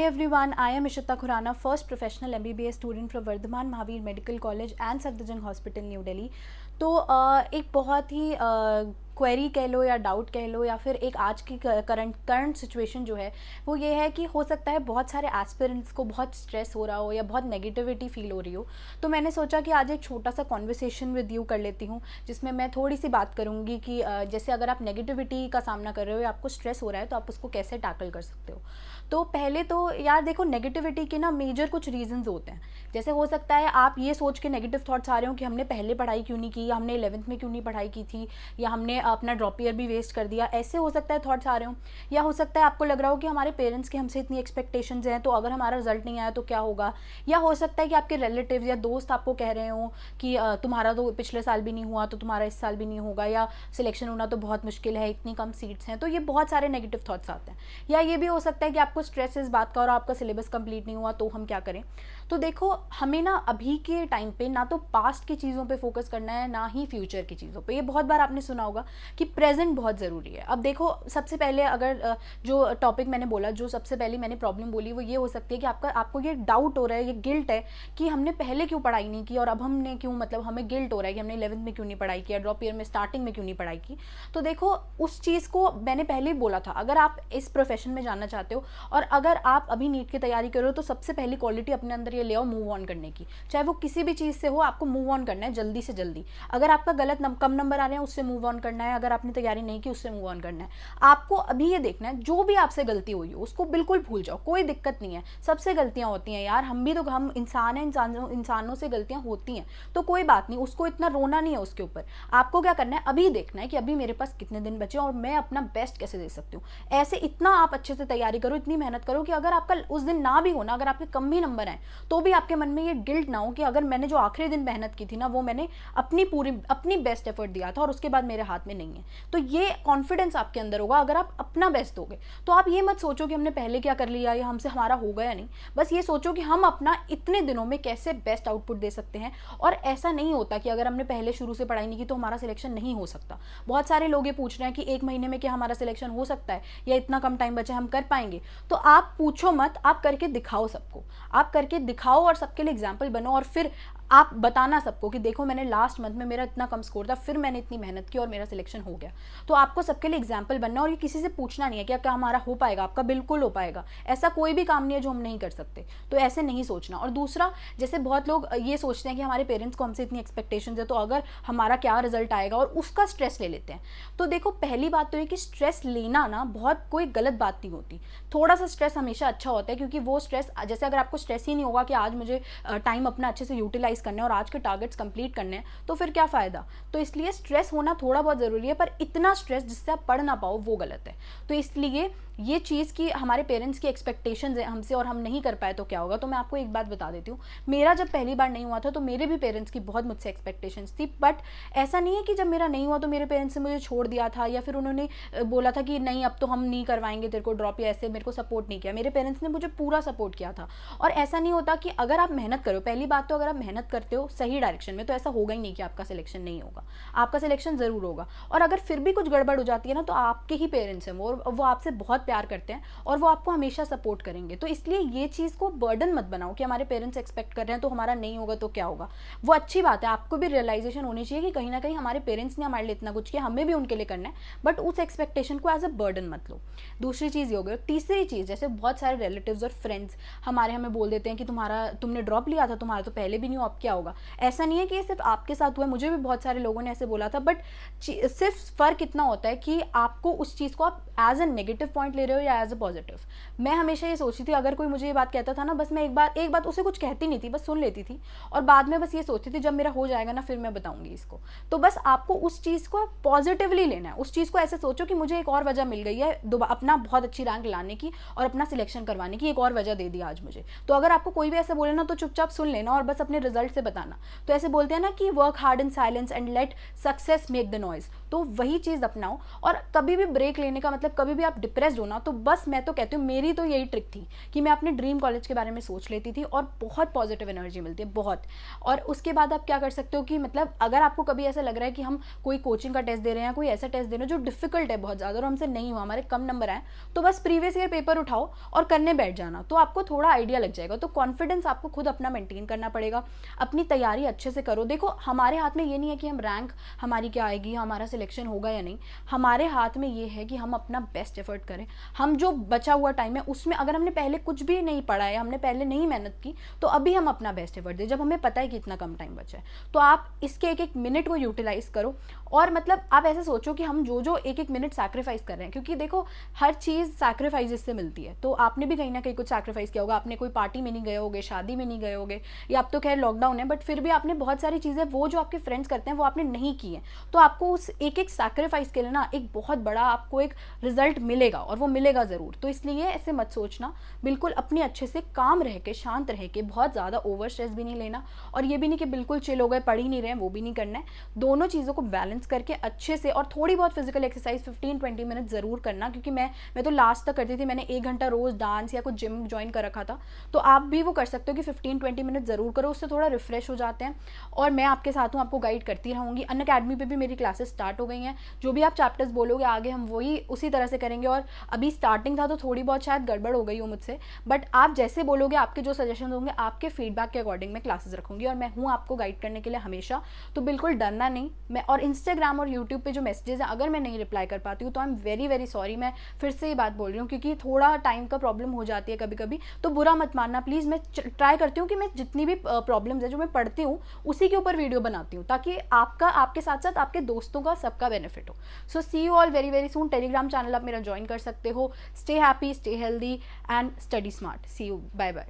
everyone, I am Ishita Khurana, first professional MBBS student from Vardhaman Mahavir Medical College and Safdarjung Hospital, New Delhi. तो एक बहुत ही query कह लो या doubt कह लो या फिर एक आज की करंट सिचुएशन जो है वो ये है कि हो सकता है बहुत सारे एस्पिरेंट्स को बहुत स्ट्रेस हो रहा हो या बहुत नेगेटिविटी फील हो रही हो। तो मैंने सोचा कि आज एक छोटा सा कॉन्वर्सेशन विद यू कर लेती हूँ जिसमें मैं थोड़ी सी बात करूँगी कि जैसे अगर आप नेगेटिविटी का सामना कर रहे हो या आपको स्ट्रेस हो रहा है तो आप उसको कैसे टैकल कर सकते हो। तो पहले तो यार देखो, नेगेटिविटी के ना मेजर कुछ रीजंस होते हैं। जैसे हो सकता है आप ये सोच के नेगेटिव थॉट्स आ रहे हो कि हमने पहले पढ़ाई क्यों नहीं की, या हमने 11th में क्यों नहीं पढ़ाई की थी, या हमने अपना ड्रॉप ईयर भी वेस्ट कर दिया। ऐसे हो सकता है थॉट्स आ रहे हो। या हो सकता है आपको लग रहा हो कि हमारे पेरेंट्स की हमसे इतनी एक्सपेक्टेशंस हैं तो अगर हमारा रिजल्ट नहीं आया तो क्या होगा। या हो सकता है कि आपके रिलेटिव या दोस्त आपको कह रहे हो कि तुम्हारा तो पिछले साल भी नहीं हुआ तो तुम्हारा इस साल भी नहीं होगा, या सिलेक्शन होना तो बहुत मुश्किल है, इतनी कम सीट्स हैं। तो ये बहुत सारे नेगेटिव थॉट्स आते हैं। या ये भी हो सकता है कि आपको स्ट्रेस इस बात और आपका सिलेबस कंप्लीट नहीं हुआ तो हम क्या करें। तो देखो, हमें ना अभी के टाइम पे ना तो पास्ट की चीज़ों पे फोकस करना है ना ही फ्यूचर की चीज़ों पे। ये बहुत बार आपने सुना होगा कि प्रेजेंट बहुत ज़रूरी है। अब देखो, सबसे पहले अगर जो टॉपिक मैंने बोला, जो सबसे पहले मैंने प्रॉब्लम बोली वो ये हो सकती है कि आपको ये डाउट हो रहा है, ये गिल्ट है कि हमने पहले क्यों पढ़ाई नहीं की और अब हमने क्यों, मतलब हमें गिल्ट हो रहा है कि हमने 11th में क्यों नहीं पढ़ाई की या ड्रॉप ईयर में स्टार्टिंग में क्यों नहीं पढ़ाई की। तो देखो, उस चीज़ को मैंने पहले ही बोला था, अगर आप इस प्रोफेशन में जाना चाहते हो और अगर आप अभी नीट की तैयारी करो तो सबसे पहली क्वालिटी अपने अंदर ये ले आओ मूव ऑन करने की। चाहे वो किसी भी चीज़ से हो, आपको मूव ऑन करना है जल्दी से जल्दी। अगर आपका कम नंबर आ रहे हैं उससे मूव ऑन करना है, अगर आपने तैयारी नहीं की उससे मूव ऑन करना है। आपको अभी ये देखना है जो भी आपसे गलती हुई हो उसको बिल्कुल भूल जाओ, कोई दिक्कत नहीं है। सबसे गलतियां होती हैं यार, हम इंसान हैं, इंसानों से गलतियां होती हैं तो कोई बात नहीं, उसको इतना रोना नहीं है उसके ऊपर। आपको क्या करना है, अभी देखना है कि अभी मेरे पास कितने दिन बचे और मैं अपना बेस्ट कैसे दे सकती हूँ। ऐसे इतना आप अच्छे से तैयारी करो, इतनी मेहनत करो कि अगर आपका उस दिन ना भी हो ना, अगर आपके कम भी नंबर आए तो भी आपके मन में ये गिल्ट ना हो कि अगर मैंने जो आखिरी दिन मेहनत की थी ना वो मैंने अपनी बेस्ट एफर्ट दिया था और उसके बाद मेरे हाथ में नहीं है। तो ये कॉन्फिडेंस आपके अंदर होगा अगर आप अपना बेस्ट दोगे। तो आप ये मत सोचो कि हमने पहले क्या कर लिया या हमसे हमारा हो गया नहीं, बस ये सोचो कि हम अपना इतने दिनों में कैसे बेस्ट आउटपुट दे सकते हैं। और ऐसा नहीं होता कि अगर हमने पहले शुरू से पढ़ाई नहीं की तो हमारा सिलेक्शन नहीं हो सकता। बहुत सारे लोग ये पूछ रहे हैं कि 1 महीने में क्या हमारा सिलेक्शन हो सकता है या इतना कम टाइम बचा है हम कर पाएंगे। तो आप पूछो मत, आप करके दिखाओ सबको, आप करके दिखाओ और सबके लिए एग्जाम्पल बनो और फिर आप बताना सबको कि देखो मैंने लास्ट मंथ में मेरा इतना कम स्कोर था, फिर मैंने इतनी मेहनत की और मेरा सिलेक्शन हो गया। तो आपको सबके लिए एग्जाम्पल बनना और ये किसी से पूछना नहीं है कि क्या हमारा हो पाएगा। आपका बिल्कुल हो पाएगा, ऐसा कोई भी काम नहीं है जो हम नहीं कर सकते। तो ऐसे नहीं सोचना। और दूसरा, जैसे बहुत लोग ये सोचते हैं कि हमारे पेरेंट्स को हमसे इतनी एक्सपेक्टेशंस है तो अगर हमारा क्या रिजल्ट आएगा और उसका स्ट्रेस ले लेते हैं। तो देखो, पहली बात तो ये कि स्ट्रेस लेना ना बहुत कोई गलत बात नहीं होती। थोड़ा सा स्ट्रेस हमेशा अच्छा होता है, क्योंकि वो स्ट्रेस, जैसे अगर आपको स्ट्रेस ही नहीं होगा कि आज मुझे टाइम अपना अच्छे से यूटिलाइज करना है और आज के टारगेट्स कंप्लीट करने हैं तो फिर क्या फायदा। तो इसलिए स्ट्रेस होना थोड़ा बहुत जरूरी है, पर इतना स्ट्रेस जिससे आप पढ़ ना पाओ वो गलत है। तो इसलिए ये चीज़ कि हमारे पेरेंट्स की एक्सपेक्टेशंस है हमसे और हम नहीं कर पाए तो क्या होगा। तो मैं आपको एक बात बता देती हूँ, मेरा जब पहली बार नहीं हुआ था तो मेरे भी पेरेंट्स की बहुत मुझसे एक्सपेक्टेशंस थी। बट ऐसा नहीं है कि जब मेरा नहीं हुआ तो मेरे पेरेंट्स ने मुझे छोड़ दिया था या फिर उन्होंने बोला था कि नहीं अब तो हम नहीं करवाएंगे तेरे को ड्रॉप, या ऐसे मेरे को सपोर्ट नहीं किया। मेरे पेरेंट्स ने मुझे पूरा सपोर्ट किया था। और ऐसा नहीं होता कि अगर आप मेहनत करो, पहली बात तो अगर आप मेहनत करते हो सही डायरेक्शन में तो ऐसा होगा ही नहीं कि आपका सिलेक्शन नहीं होगा, आपका सिलेक्शन ज़रूर होगा। और अगर फिर भी कुछ गड़बड़ हो जाती है ना तो आपके ही पेरेंट्स हैं वो आपसे बहुत प्यार करते हैं और वो आपको हमेशा सपोर्ट करेंगे। तो इसलिए ये चीज़ को बर्डन मत बनाओ कि हमारे पेरेंट्स एक्सपेक्ट कर रहे हैं तो हमारा नहीं होगा तो क्या होगा। वो अच्छी बात है, आपको भी रियलाइजेशन होनी चाहिए कि कहीं ना कहीं हमारे पेरेंट्स ने हमारे लिए इतना कुछ किया, हमें भी उनके लिए करना है, बट उस एक्सपेक्टेशन को एज अ बर्डन मत लो। दूसरी चीज़ ये हो गई। तीसरी चीज़, जैसे बहुत सारे रिलेटिव्स और फ्रेंड्स हमें बोल देते हैं कि तुमने ड्रॉप लिया था, तुम्हारा तो पहले भी नहीं हो, अब क्या होगा। ऐसा नहीं है कि ये सिर्फ आपके साथ हुआ है, मुझे भी बहुत सारे लोगों ने ऐसे बोला था। बट सिर्फ फ़र्क इतना होता है कि आपको उस चीज़ को आप एज अ नेगेटिव पॉइंट ले रहे हो या एज अ पॉजिटिव। मैं हमेशा ये सोचती थी, अगर कोई मुझे ये बात कहता था ना, बस मैं एक बात उसे कुछ कहती नहीं थी, बस सुन लेती थी और बाद में बस ये सोचती थी जब मेरा हो जाएगा ना फिर मैं बताऊंगी इसको। तो बस आपको उस चीज़ को पॉजिटिवली लेना है। उस चीज़ को ऐसे सोचो कि मुझे एक और वजह मिल गई है अपना बहुत अच्छी रैंक लाने की और अपना सिलेक्शन करवाने की, एक और वजह दे दी आज मुझे। तो अगर आपको कोई भी ऐसे बोले ना तो चुपचाप सुन लेना और बस अपने रिजल्ट से बताना। तो ऐसे बोलते हैं ना कि work hard in silence and let success make the noise. तो वही चीज़ अपनाओ। और कभी भी ब्रेक लेने का मतलब कभी भी आप डिप्रेस्ड होने ना, तो बस मैं तो कहती हूँ मेरी तो यही ट्रिक थी कि मैं अपने ड्रीम कॉलेज के बारे में सोच लेती थी और बहुत पॉजिटिव एनर्जी मिलती है, बहुत। और उसके बाद आप क्या कर सकते हो कि मतलब अगर आपको कभी ऐसा लग रहा है कि हम कोई कोचिंग का टेस्ट दे रहे हैं, कोई ऐसा टेस्ट दे रहे हैं जो डिफिकल्ट है बहुत ज़्यादा और हमसे नहीं हुआ, हमारे कम नंबर आए, तो बस प्रीवियस ईयर पेपर उठाओ और करने बैठ जाना, तो आपको थोड़ा आइडिया लग जाएगा। तो कॉन्फिडेंस आपको खुद अपना मेंटेन करना पड़ेगा, अपनी तैयारी अच्छे से करो। देखो हमारे हाथ में ये नहीं है कि हम रैंक हमारी क्या आएगी, हमारा सिलेक्शन होगा या नहीं, हमारे हाथ में ये है कि हम अपना बेस्ट एफर्ट करें। हम जो बचा हुआ टाइम है उसमें अगर हमने पहले कुछ भी नहीं पढ़ा है, हमने पहले नहीं मेहनत की, तो अभी हम अपना बेस्ट एफर्ट दें जब हमें पता है कि इतना कम टाइम बचा है। तो आप इसके एक एक मिनट को यूटिलाइज करो और मतलब आप ऐसे सोचो कि हम जो जो एक एक मिनट सैक्रिफाइस कर रहे हैं, क्योंकि देखो हर चीज़ सैक्रिफाइस से मिलती है। तो आपने भी कहीं ना कहीं कुछ सैक्रिफाइस किया होगा, आपने कोई पार्टी में नहीं गए होगे, शादी में नहीं गए होगे, या अब तो खैर लॉकडाउन है, बट फिर भी आपने बहुत सारी चीज़ें वो जो आपके फ्रेंड्स करते हैं वो आपने नहीं की है। तो आपको उस एक एक सैक्रिफाइस के लिए ना एक बहुत बड़ा आपको एक रिजल्ट मिलेगा और वो मिलेगा ज़रूर। तो इसलिए ऐसे मत सोचना, बिल्कुल अपने अच्छे से काम रह के, शांत रह के, बहुत ज़्यादा ओवर स्ट्रेस भी नहीं लेना और ये भी नहीं कि बिल्कुल चिल हो गए, पढ़ ही नहीं रहे हैं, वो भी नहीं करना है। दोनों चीज़ों को बैलेंस करके अच्छे से, और थोड़ी बहुत फिजिकल एक्सरसाइज 15-20 मिनट ज़रूर करना, क्योंकि मैं तो लास्ट तक करती थी, मैंने 1 घंटा रोज़ डांस या कुछ जिम ज्वाइन कर रखा था। तो आप भी वो कर सकते हो कि 15-20 मिनट ज़रूर करो, उससे थोड़ा रिफ्रेश हो जाते हैं। और मैं आपके साथ हूँ, आपको गाइड करती रहूँगी। अनअकैडमी पे भी मेरी क्लासेस स्टार्ट हो गई हैं, जो भी आप चैप्टर्स बोलोगे आगे हम वही उसी तरह से करेंगे। और अभी स्टार्टिंग था तो थोड़ी बहुत शायद गड़बड़ हो गई हो मुझसे, बट आप जैसे बोलोगे, आपके जो सजेशन होंगे, आपके फीडबैक के अकॉर्डिंग मैं क्लासेस रखूँगी और मैं हूँ आपको गाइड करने के लिए हमेशा। तो बिल्कुल डरना नहीं। मैं और इंस्टाग्राम और यूट्यूब पे जो मैसेजेस हैं अगर मैं नहीं रिप्लाई कर पाती हूँ तो I am very very sorry. मैं फिर से ये बात बोल रही हूँ क्योंकि थोड़ा टाइम का प्रॉब्लम हो जाती है कभी कभी, तो बुरा मत मानना प्लीज़। मैं ट्राई करती हूँ कि मैं जितनी भी प्रॉब्लम्स है जो मैं पढ़ती हूँ उसी के ऊपर वीडियो बनाती हूँ, ताकि आपका, आपके साथ साथ आपके दोस्तों का, सबका बेनिफिट हो। So see you all very very soon. Telegram channel आप मेरा ज्वाइन कर सकते हो। Stay happy, stay healthy and study smart. See you, bye bye.